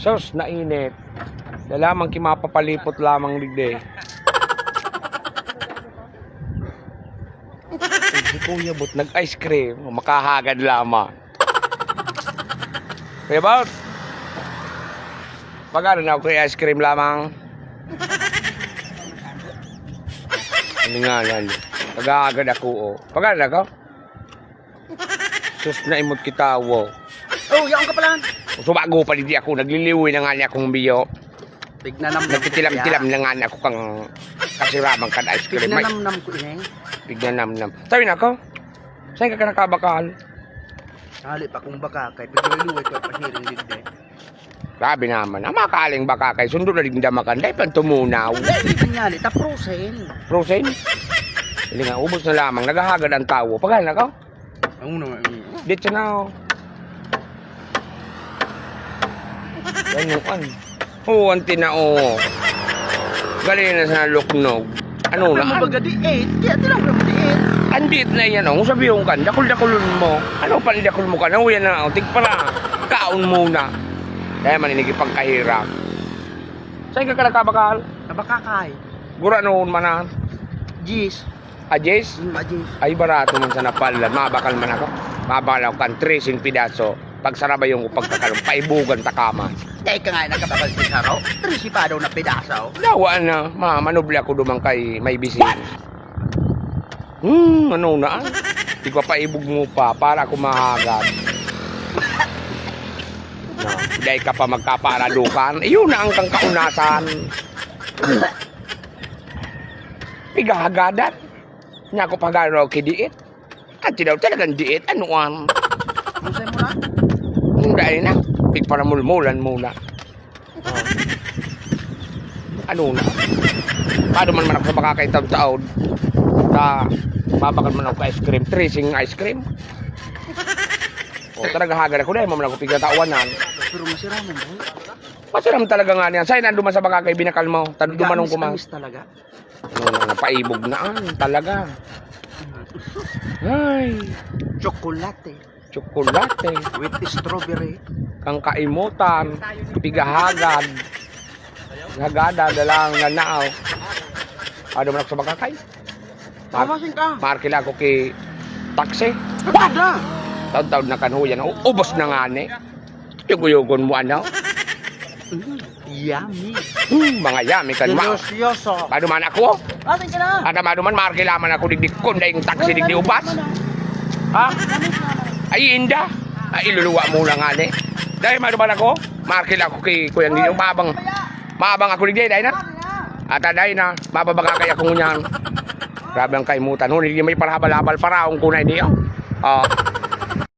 Sos, nainit. Dalamang kimapapalipot lamang ligde. Si Kuya Bot nag-ice cream. Makahagad lamang. Kuya Bot, pagano na ako ice cream lamang? Ano nga yan? Pag-aagad ako, oh. Pagano na ako? Sus, naimot kita, wow. Oh, yaong ka pala. Sumago pa hindi ako. Nagliliwi na nga niya akong biyo. Tignanam Nagtitilam-tilam na nga niya ako kang kasiramang kan ice cream. Tignanam ko ineng. Tignanam-nam. Sabi na ako, saan ka nakabakal? Hali pa kung baka kay pagluwi ko pahiring digde. Grabe naman. Ang makaling baka kay sundo na rin damakan. Dahil pang tumunaw. Dahil kanyali, taprosen. Frozen? Hindi nga, ubos na lamang. Naghahagad ang tao. Pagano ako? Ang una nga. Dito na ako. Ganuan. Oo, ang tinao. Galing na sa luknog. Ano na? Ano ba diet? Kaya tinawag mo diet. Andit na yan, oh. Sabi yung kan, dakul-dakulun mo. Ano pa dakul mo ka? Nauyan na, oh. Tigpara. Kaon muna. Kaya maninig pagkahirap. Saan ka nakabakal? Nabakakay. Gura noon manan. Gis. Ajis? Gis. Ay barato man sa napalan. Mabakal man ako. Mabakal ako kan 3 pidaso. Pagsaraba yung pagkakalong, paibugan takama. Dahil ka nga nakabakal si Saro. Trisipado na pedaso. Dawaan na, manubli ako dumang kay may bisin. Ano na? Di ko paibog mo pa para ako mahagad. No, dahil ka pa magkaparadukan, iyon na ang kang kaunasan. Pigahagadan. Nya ko pagano kidiit. At daw talagang diit, anuan. Musay mo na? Dahil na, pigparamulmulan muna. Ano na? Paano man ako sa makakaitaw-taon? Babakal man ako ice cream, tracing ice cream. O talaga hagan ako dahil maman ako pigatawanan. Pero masira mo boy. Masiram talaga nga niyan. Sa'yo nanduman sa baka kay binakal mo. Dumanong ko man. Amis talaga. Ano na, napaibog na talaga. Ay, Chocolate. tsokolate. With strawberry. Kang kaimutan. Pigahagad. Hagada, dalang nanaaw. Ano man ako sa baka kay? Tawasin ka. Markila ko kay taxi. Agad. Taon-taon na kanuyan. Ubos na nga ni. Yugo-yugon mo ano. Yummy. Mga yami kan ma. Delicioso. Paduman ako. Atin ka na. Ada maduman markila man ako digdig kon dahil taxi digdi ubas. Ha? Ay inda. Ay iluluwa mo na nga ni. Dahil maduman ako. Markila ako kay kuya hindi mabang. Mabang ako digdi dahil na. At dahil na mababaka kay akong nyan. Grabe ang kaimutan. Hindi may parhabal-habal paraong kunay niyo.